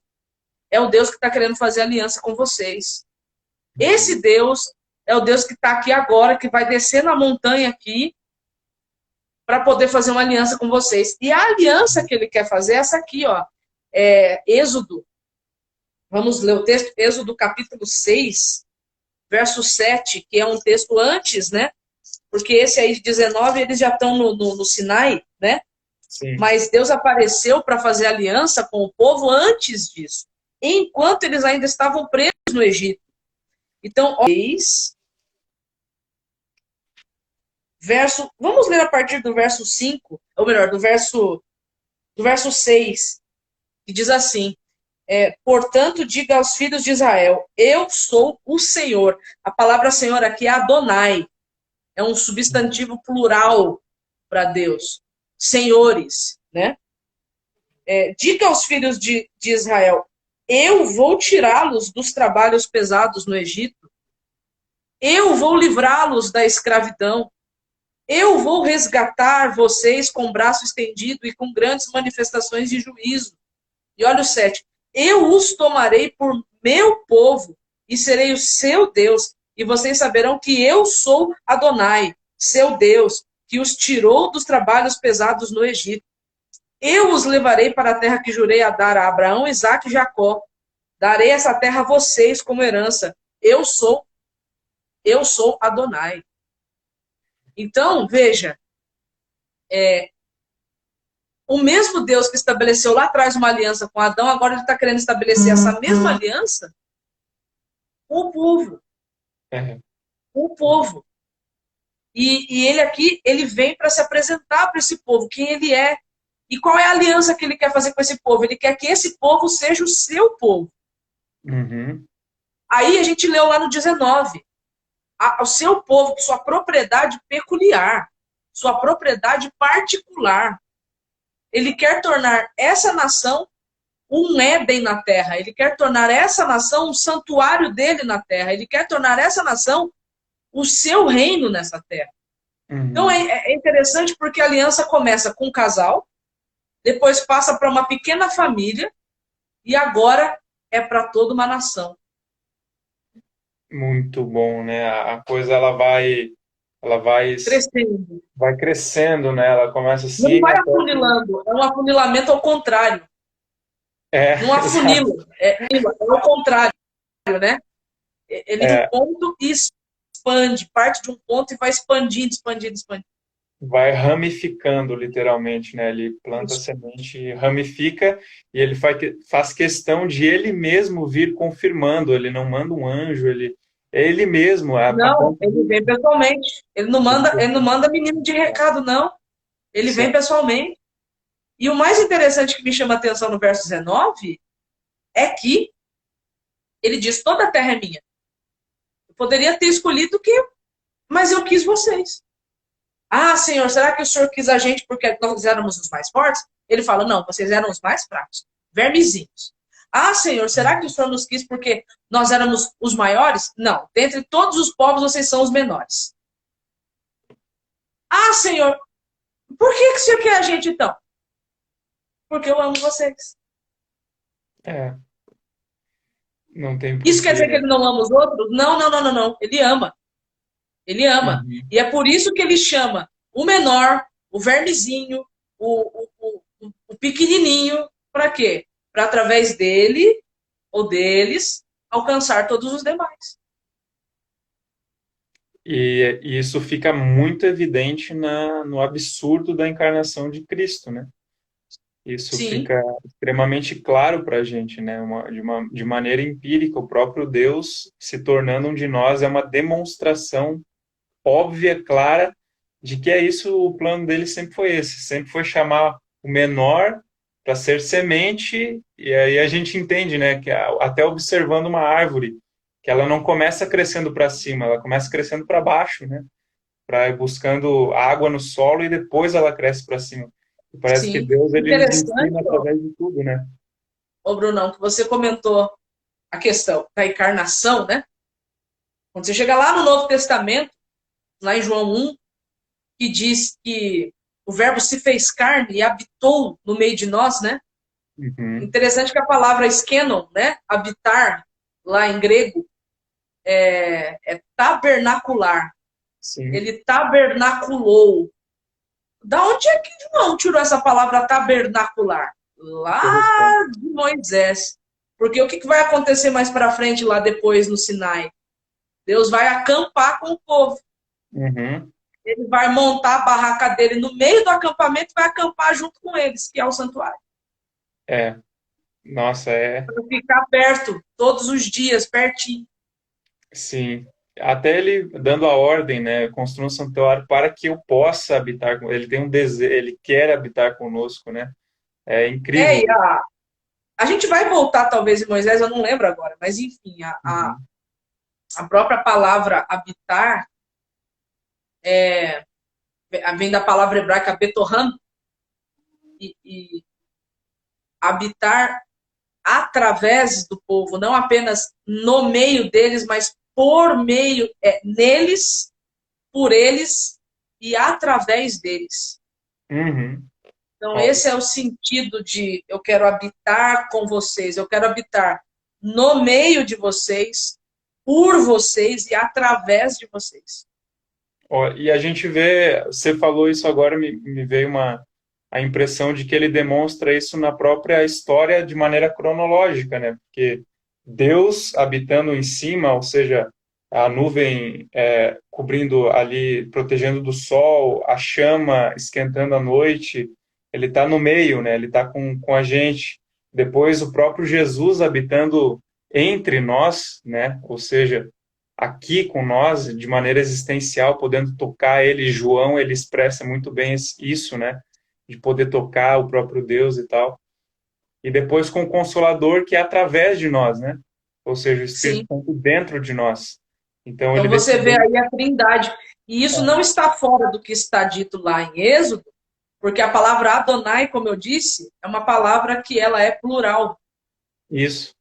é o Deus que está querendo fazer aliança com vocês. Esse Deus é o Deus que está aqui agora, que vai descer na montanha aqui para poder fazer uma aliança com vocês. E a aliança que ele quer fazer é essa aqui, ó. Êxodo. Vamos ler o texto, Êxodo capítulo 6, verso 7, que é um texto antes, né? Porque esse aí de 19, eles já estão no Sinai, né? Sim. Mas Deus apareceu para fazer aliança com o povo antes disso, enquanto eles ainda estavam presos no Egito. Então, vamos ler a partir do verso 5, ou melhor, do verso 6, que diz assim: portanto, diga aos filhos de Israel, eu sou o Senhor. A palavra Senhor aqui é Adonai, é um substantivo plural para Deus. Senhores, né? Diga aos filhos de Israel, eu vou tirá-los dos trabalhos pesados no Egito, eu vou livrá-los da escravidão, eu vou resgatar vocês com o braço estendido e com grandes manifestações de juízo. E olha o 7. Eu os tomarei por meu povo e serei o seu Deus. E vocês saberão que eu sou Adonai, seu Deus, que os tirou dos trabalhos pesados no Egito. Eu os levarei para a terra que jurei a dar a Abraão, Isaque e Jacó. Darei essa terra a vocês como herança. Eu sou Adonai. Então, veja, o mesmo Deus que estabeleceu lá atrás uma aliança com Adão, agora ele está querendo estabelecer essa mesma aliança com o povo. Com o povo. E ele aqui, ele vem para se apresentar para esse povo, quem ele é. E qual é a aliança que ele quer fazer com esse povo? Ele quer que esse povo seja o seu povo. Uhum. Aí a gente leu lá no 19. O seu povo, sua propriedade peculiar, sua propriedade particular. Ele quer tornar essa nação um Éden na terra. Ele quer tornar essa nação um santuário dele na terra. Ele quer tornar essa nação o seu reino nessa terra. Uhum. Então é interessante porque a aliança começa com um casal, depois passa para uma pequena família e agora é para toda uma nação. Muito bom, né? A coisa ela vai Crescendo. vai crescendo, né? Ela começa assim. Não vai afunilando, é um afunilamento ao contrário. Não afunila, é ao contrário, né? Ele de um ponto e expande, parte de um ponto e vai expandindo. Vai ramificando, literalmente, né? Ele planta a semente, ramifica, e ele faz questão de ele mesmo vir confirmando. Ele não manda um anjo, é ele mesmo. Não, ele vem pessoalmente. Ele não manda menino de recado, não. Ele vem pessoalmente. E o mais interessante que me chama a atenção no verso 19 é que ele diz, toda a terra é minha. Eu poderia ter escolhido mas eu quis vocês. Ah, Senhor, será que o Senhor quis a gente porque nós éramos os mais fortes? Ele fala, não, vocês eram os mais fracos, vermezinhos. Ah, Senhor, será que o Senhor nos quis porque nós éramos os maiores? Não, dentre todos os povos vocês são os menores. Ah, Senhor, por que o Senhor quer a gente então? Porque eu amo vocês. Não tem Isso quer dizer que ele não ama os outros? Não. Ele ama. Ele ama. Uhum. E é por isso que ele chama o menor, o vermezinho, o pequenininho, para quê? Para através dele ou deles alcançar todos os demais. E isso fica muito evidente no absurdo da encarnação de Cristo, né? Isso Sim. fica extremamente claro para a gente, né? De maneira empírica, o próprio Deus se tornando um de nós é uma demonstração óbvia, clara, de que é isso, o plano dele sempre foi esse, sempre foi chamar o menor para ser semente, e aí a gente entende, né, que até observando uma árvore, que ela não começa crescendo para cima, ela começa crescendo para baixo, né, para ir buscando água no solo e depois ela cresce para cima. E parece que Deus ele nos ensina através de tudo, né? Ô, Brunão, que você comentou a questão da encarnação, né? Quando você chega lá no Novo Testamento, lá em João 1, que diz que o verbo se fez carne e habitou no meio de nós, né? Uhum. Interessante que a palavra skenon, né? Habitar, lá em grego, é tabernacular. Sim. Ele tabernaculou. Da onde é que João tirou essa palavra tabernacular? Lá de Moisés. Porque o que vai acontecer mais para frente lá depois no Sinai? Deus vai acampar com o povo. Uhum. Ele vai montar a barraca dele no meio do acampamento e vai acampar junto com eles, que é o santuário. É, nossa, Para ficar perto, todos os dias, pertinho. sim. Até ele dando a ordem, né, construa um santuário para que eu possa habitar com ele. Tem um desejo, ele quer habitar conosco, né? É incrível. E a gente vai voltar talvez em Moisés, eu não lembro agora, mas enfim, Uhum. a própria palavra habitar vem da palavra hebraica betohan, e habitar através do povo, não apenas no meio deles, mas por meio, neles, por eles e através deles. Uhum. Então, Olha, esse é o sentido de eu quero habitar com vocês, eu quero habitar no meio de vocês, por vocês e através de vocês. e a gente vê, você falou isso agora, me veio a impressão de que ele demonstra isso na própria história de maneira cronológica, né? Porque Deus habitando em cima, ou seja, a nuvem cobrindo ali, protegendo do sol, a chama esquentando a noite, ele está no meio, né? Ele está com a gente. Depois o próprio Jesus habitando entre nós, né? Ou seja, aqui com nós de maneira existencial, podendo tocar ele. João, ele expressa muito bem isso, né? De poder tocar o próprio Deus e tal. E depois com o Consolador, que é através de nós, né? Ou seja, o Espírito Sim. Santo dentro de nós. Então ele Então você vê decidiu. aí a trindade. E isso não está fora do que está dito lá em Êxodo, porque a palavra Adonai, como eu disse, é uma palavra que ela é plural. Isso.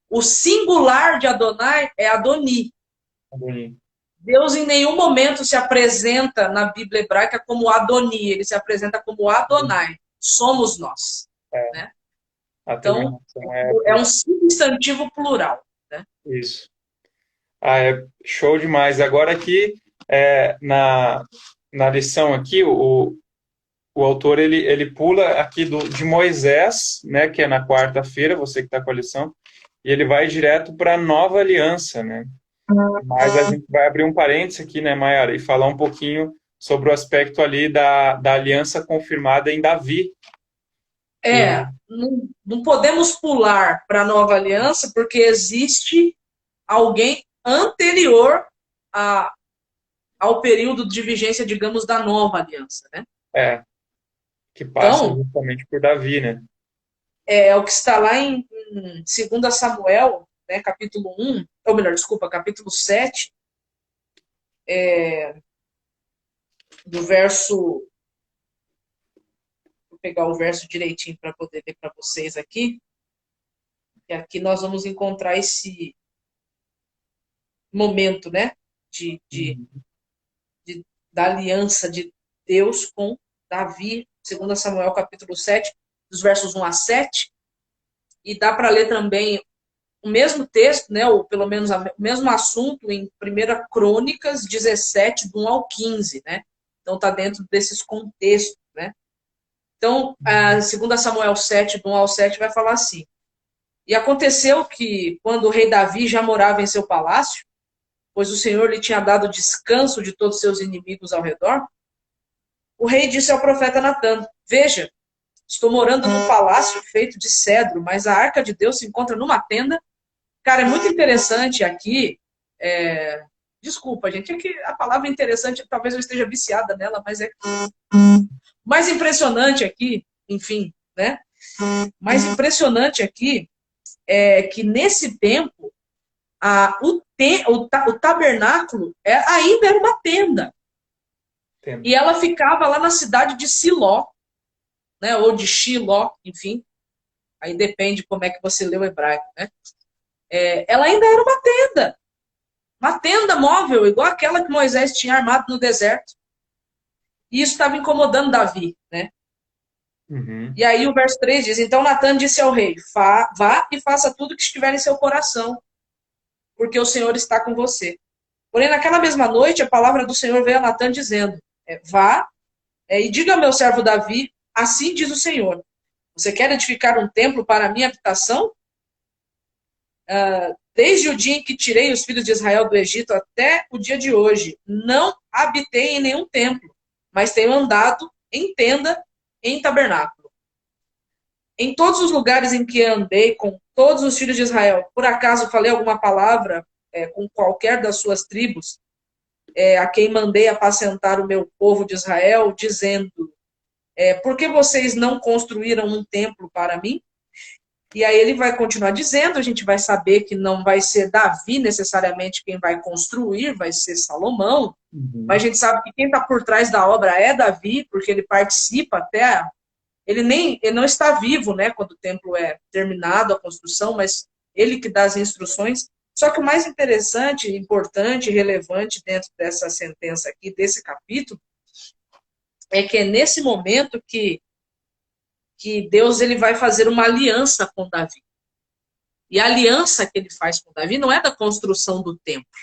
O singular de Adonai é Adoni. Deus em nenhum momento se apresenta na Bíblia hebraica como Adoni, ele se apresenta como Adonai. Somos nós. É, Né? a Então, terminação é é um substantivo plural. Né? isso. Ah, é show demais. Agora aqui, na lição aqui, o autor ele pula aqui de Moisés, né, que é na quarta-feira, você que está com a lição, e ele vai direto para a nova aliança, né? Mas a gente vai abrir um parênteses aqui, né, Mayara, e falar um pouquinho sobre o aspecto ali da aliança confirmada em Davi. Que, Não podemos pular para a nova aliança porque existe alguém anterior ao período de vigência, digamos, da nova aliança. Né? é, que passa Então, justamente por Davi, né? é o que está lá em 2 Samuel, né, capítulo 1, ou melhor, desculpa, capítulo 7, do verso. Vou pegar o verso direitinho para poder ler para vocês aqui. E aqui nós vamos encontrar esse momento, né, Uhum. da aliança de Deus com Davi, 2 Samuel capítulo 7, dos versos 1 a 7. E dá para ler também o mesmo texto, né, ou pelo menos o mesmo assunto em 1 Crônicas 17, do 1 ao 15, né? Então está dentro desses contextos, né? Então, a 2 Samuel 7, do 1 ao 7, vai falar assim: E aconteceu que, quando o rei Davi já morava em seu palácio, pois o Senhor lhe tinha dado descanso de todos seus inimigos ao redor, o rei disse ao profeta Natã: Veja, estou morando num palácio feito de cedro, mas a arca de Deus se encontra numa tenda. Cara, é muito interessante aqui. Desculpa, gente, é que a palavra interessante, talvez eu esteja viciada nela, mas é mais impressionante aqui, enfim, né? Mais impressionante aqui é que nesse tempo o tabernáculo ainda era uma tenda. Entendo. E ela ficava lá na cidade de Siló, né? Ou de Shiló, enfim. Aí depende como é que você lê o hebraico, né? Ela ainda era uma tenda móvel, igual aquela que Moisés tinha armado no deserto. E isso estava incomodando Davi, né? Uhum. E aí o verso 3 diz: Então Natã disse ao rei: Vá e faça tudo o que estiver em seu coração, porque o Senhor está com você. Porém, naquela mesma noite, a palavra do Senhor veio a Natã dizendo: Vá e diga ao meu servo Davi: Assim diz o Senhor: Você quer edificar um templo para a minha habitação? desde o dia em que tirei os filhos de Israel do Egito até o dia de hoje, não habitei em nenhum templo, mas tenho andado em tenda, em tabernáculo. Em todos os lugares em que andei com todos os filhos de Israel, por acaso falei alguma palavra com qualquer das suas tribos, a quem mandei apacentar o meu povo de Israel, dizendo, por que vocês não construíram um templo para mim? E aí ele vai continuar dizendo, a gente vai saber que não vai ser Davi necessariamente quem vai construir, vai ser Salomão, mas a gente sabe que quem está por trás da obra é Davi, porque ele participa até, ele não está vivo, né, quando o templo é terminado, a construção, mas ele que dá as instruções. Só que o mais interessante, importante e relevante dentro dessa sentença aqui, desse capítulo, é que é nesse momento que Deus ele vai fazer uma aliança com Davi. E a aliança que ele faz com Davi não é da construção do templo.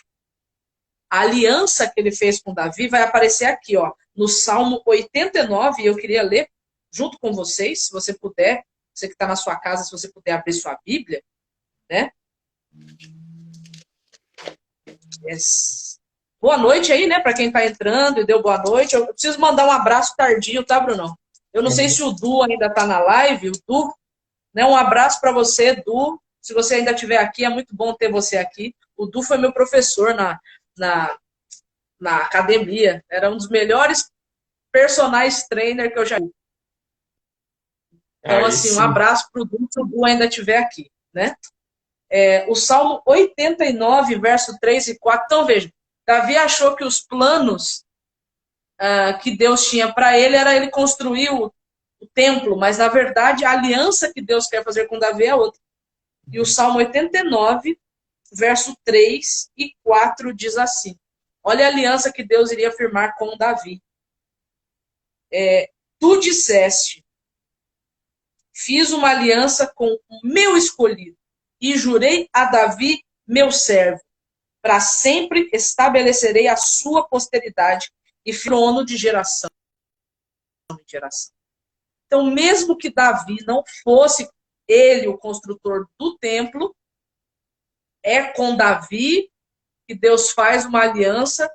A aliança que ele fez com Davi vai aparecer aqui, ó, no Salmo 89, e eu queria ler junto com vocês, se você puder, você que está na sua casa, se você puder abrir sua Bíblia, né? Boa noite aí, né, para quem está entrando e deu boa noite. Eu preciso mandar um abraço tardio, tá, Bruno? Eu não sei se o Du ainda está na live, o Du, né, um abraço para você, Du. Se você ainda estiver aqui, é muito bom ter você aqui. O Du foi meu professor na academia. Era um dos melhores personagens trainer que eu já vi. Então, assim, um abraço para o Du, se o Du ainda estiver aqui, né? O Salmo 89, verso 3 e 4. Então, veja, Davi achou que os planos que Deus tinha para ele era ele construir o templo, mas, na verdade, a aliança que Deus quer fazer com Davi é outra. E o Salmo 89, verso 3 e 4 diz assim. Olha a aliança que Deus iria firmar com Davi. Tu disseste, fiz uma aliança com o meu escolhido e jurei a Davi, meu servo, para sempre estabelecerei a sua posteridade e trono de geração em geração. Então, mesmo que Davi não fosse ele o construtor do templo, é com Davi que Deus faz uma aliança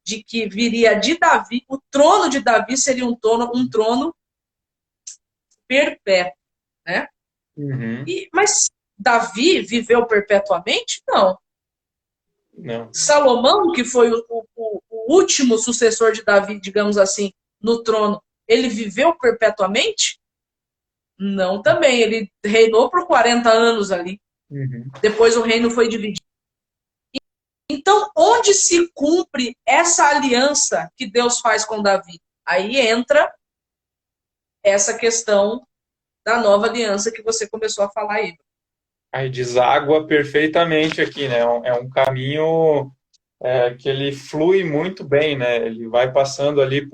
de que viria de Davi, o trono de Davi seria um trono perpétuo, né? Uhum. Mas Davi viveu perpetuamente? Não. Não. Salomão, que foi o último sucessor de Davi, digamos assim, no trono, ele viveu perpetuamente? Não também. Ele reinou por 40 anos ali. Uhum. Depois o reino foi dividido. Então, onde se cumpre essa aliança que Deus faz com Davi? Aí entra essa questão da nova aliança que você começou a falar aí. Aí deságua perfeitamente aqui, né? É um caminho que ele flui muito bem, né? Ele vai passando ali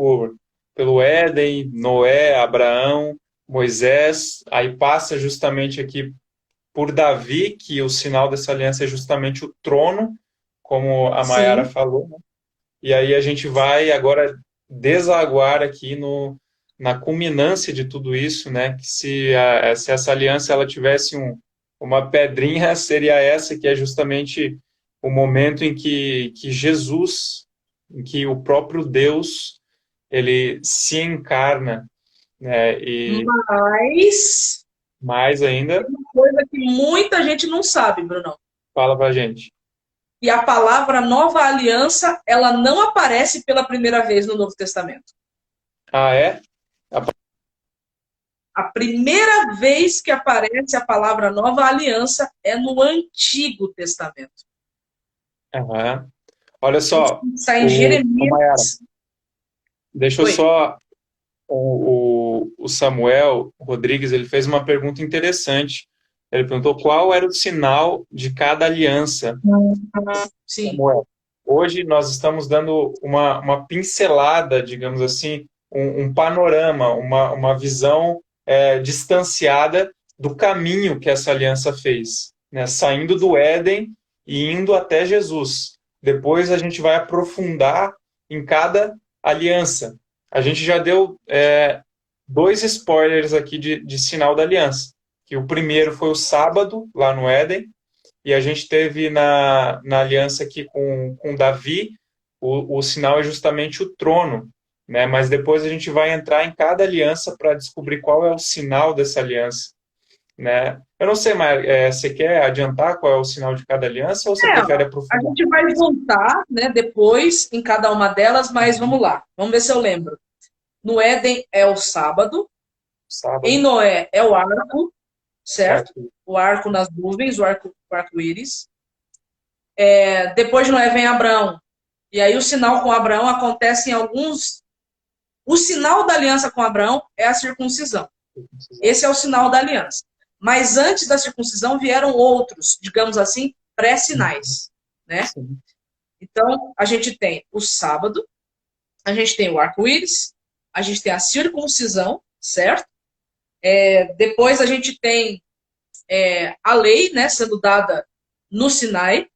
pelo Éden, Noé, Abraão, Moisés, aí passa justamente aqui por Davi, que o sinal dessa aliança é justamente o trono, como a Mayara falou, né? E aí a gente vai agora desaguar aqui na culminância de tudo isso, né? Que se essa aliança ela tivesse uma pedrinha, seria essa, que é justamente o momento em que Jesus, em que o próprio Deus, ele se encarna, né? E mais ainda, uma coisa que muita gente não sabe, Bruno. fala pra gente. E a palavra nova aliança, ela não aparece pela primeira vez no Novo Testamento. Ah, é? A primeira vez que aparece a palavra nova aliança é no Antigo Testamento. Uhum. Olha só, está em Jeremias. Deixa eu só... O Samuel Rodrigues, ele fez uma pergunta interessante. Ele perguntou qual era o sinal de cada aliança. Sim. Samuel, hoje nós estamos dando uma pincelada, digamos assim, um panorama, uma visão distanciada do caminho que essa aliança fez, né? Saindo do Éden e indo até Jesus. Depois a gente vai aprofundar em cada aliança. A gente já deu 2 spoilers aqui de sinal da aliança, que o primeiro foi o sábado, lá no Éden, e a gente teve na aliança aqui com Davi, o sinal é justamente o trono, né? Mas depois a gente vai entrar em cada aliança para descobrir qual é o sinal dessa aliança, né? Eu não sei, mas você quer adiantar qual é o sinal de cada aliança ou você É, prefere a aprofundar? gente vai voltar, né, depois em cada uma delas, mas vamos lá. Vamos ver se eu lembro. No Éden é o sábado, em Sábado, Noé é o arco, certo? quarto. O arco nas nuvens, o arco-íris. Depois de Noé vem Abraão. E aí o sinal com Abraão acontece em alguns. O sinal da aliança com Abraão é a circuncisão. Esse é o sinal da aliança. Mas antes da circuncisão vieram outros, digamos assim, pré-sinais, né? Sim. Então, a gente tem o sábado, a gente tem o arco-íris, a gente tem a circuncisão, certo? Depois a gente tem a lei, né, sendo dada no Sinai,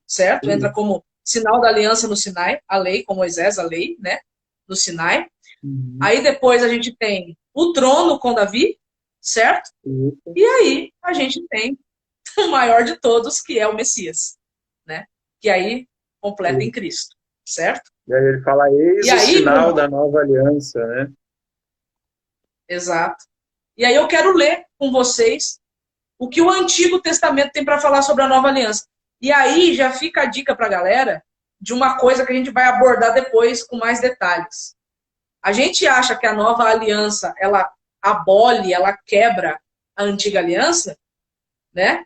certo? Entra como sinal da aliança no Sinai, a lei, com Moisés, a lei, né, no Sinai. Uhum. Aí depois a gente tem o trono com Davi, certo? Isso. E aí a gente tem o maior de todos, que é o Messias, né? Que aí completa em Cristo, certo? E aí ele fala, E eis o aí, sinal da Bruno, nova aliança, né? exato. E aí eu quero ler com vocês o que o Antigo Testamento tem para falar sobre a nova aliança. E aí já fica a dica para a galera de uma coisa que a gente vai abordar depois com mais detalhes. A gente acha que a nova aliança, ela abole, ela quebra a antiga aliança, né?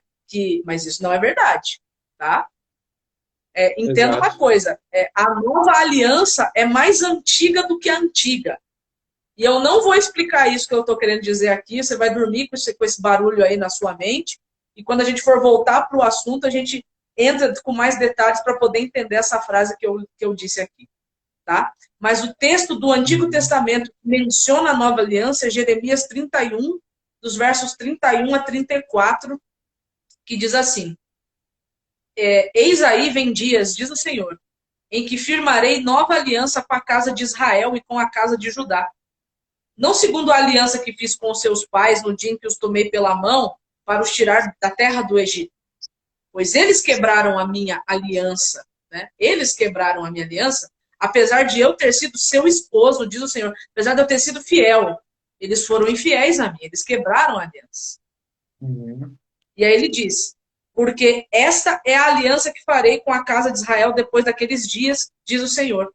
Mas isso não é verdade, tá? Entenda uma Exato. coisa, a nova aliança é mais antiga do que a antiga. E eu não vou explicar isso que eu estou querendo dizer aqui, você vai dormir com esse barulho aí na sua mente, e quando a gente for voltar para o assunto, a gente entra com mais detalhes para poder entender essa frase que eu disse aqui. Tá? Mas o texto do Antigo Testamento que menciona a nova aliança é Jeremias 31, dos versos 31 a 34, que diz assim: Eis aí vem dias, diz o Senhor, em que firmarei nova aliança com a casa de Israel e com a casa de Judá. Não segundo a aliança que fiz com os seus pais no dia em que os tomei pela mão para os tirar da terra do Egito. Pois eles quebraram a minha aliança, né? Eles quebraram a minha aliança, apesar de eu ter sido seu esposo, diz o Senhor, apesar de eu ter sido fiel. Eles foram infiéis a mim, eles quebraram a aliança. Uhum. E aí ele diz, porque esta é a aliança que farei com a casa de Israel depois daqueles dias, diz o Senhor.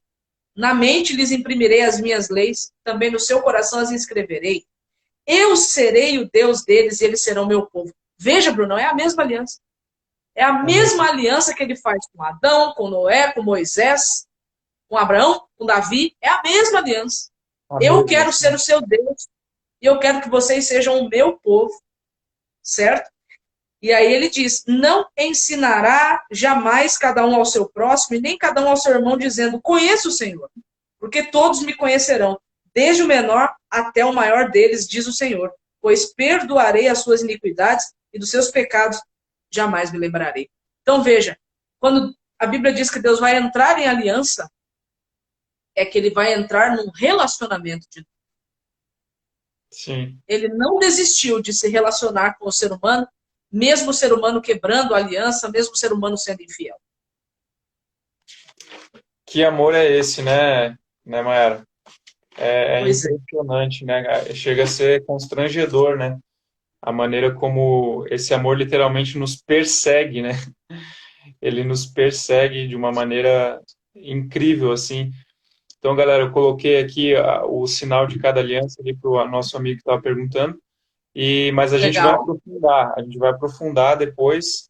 Na mente lhes imprimirei as minhas leis, também no seu coração as inscreverei. Eu serei o Deus deles e eles serão meu povo. Veja, Bruno, é a mesma aliança. É a Amém. mesma aliança que ele faz com Adão, com Noé, com Moisés, com Abraão, com Davi. É a mesma aliança. Eu Amém. quero ser o seu Deus e eu quero que vocês sejam o meu povo, certo? E aí ele diz: não ensinará jamais cada um ao seu próximo e nem cada um ao seu irmão, dizendo: conheço o Senhor, porque todos me conhecerão, desde o menor até o maior deles, diz o Senhor, pois perdoarei as suas iniquidades e dos seus pecados jamais me lembrarei. Então veja, quando a Bíblia diz que Deus vai entrar em aliança, é que ele vai entrar num relacionamento de Deus. Sim. Ele não desistiu de se relacionar com o ser humano, mesmo o ser humano quebrando a aliança, mesmo o ser humano sendo infiel. Que amor é esse, né, Mayara? É Pois é. impressionante, né? Chega a ser constrangedor, né? A maneira como esse amor literalmente nos persegue, né? Ele nos persegue de uma maneira incrível, assim. Então, galera, eu coloquei aqui o sinal de cada aliança ali para o nosso amigo que estava perguntando. Mas Legal. a gente vai aprofundar depois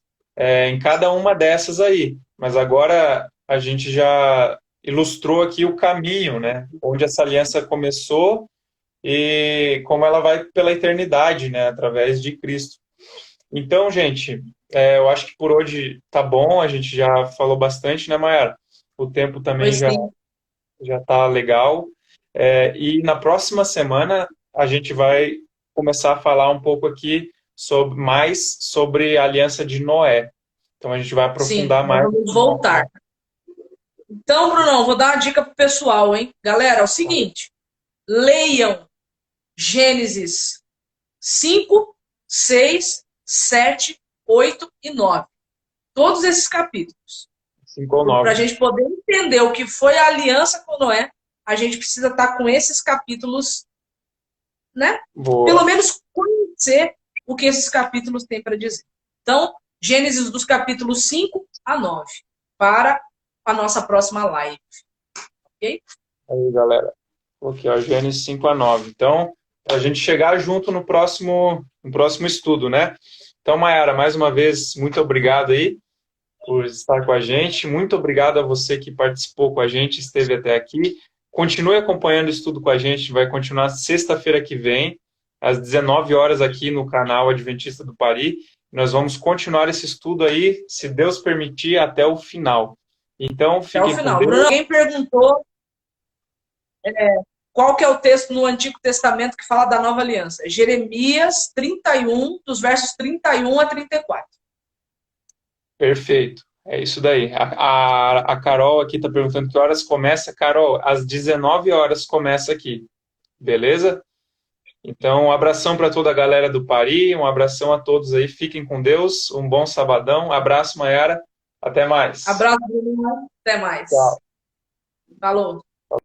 em cada uma dessas aí. Mas agora a gente já ilustrou aqui o caminho, né? Onde essa aliança começou e como ela vai pela eternidade, né? Através de Cristo. Então, gente, eu acho que por hoje tá bom. A gente já falou bastante, né, Mayara? O tempo também Pois já sim. já tá legal. E na próxima semana a gente vai começar a falar um pouco aqui mais sobre a aliança de Noé. Então a gente vai Sim, aprofundar nós mais. vamos voltar. Então, Brunão, vou dar uma dica pro pessoal, hein? Galera, é o seguinte, leiam Gênesis 5, 6, 7, 8 e 9. Todos esses capítulos. 5 ou Para a 9. gente poder entender o que foi a aliança com Noé, a gente precisa estar com esses capítulos, né? Pelo Boa. menos conhecer o que esses capítulos têm para dizer. Então, Gênesis dos capítulos 5 a 9, para a nossa próxima live. Ok? Aí, galera. Aqui, ó, Gênesis 5 a 9. Então, a gente chegar junto no próximo estudo, né? Então, Mayara, mais uma vez, muito obrigado aí por estar com a gente. Muito obrigado a você que participou com a gente, esteve até aqui. Continue acompanhando o estudo com a gente, vai continuar sexta-feira que vem, às 19 horas aqui no canal Adventista do Pari. Nós vamos continuar esse estudo aí, se Deus permitir, até o final. Então, Até o fiquem com final. Deus. Bruno, alguém perguntou qual que é o texto no Antigo Testamento que fala da nova aliança. Jeremias 31, dos versos 31 a 34. Perfeito. É isso daí. A Carol aqui está perguntando que horas começa. Carol, às 19 horas começa aqui. Beleza? Então, um abração para toda a galera do Pari, um abração a todos aí. Fiquem com Deus, um bom sabadão. Abraço, Mayara. Até mais. Abraço, Bruno. Até mais. Tchau. Falou.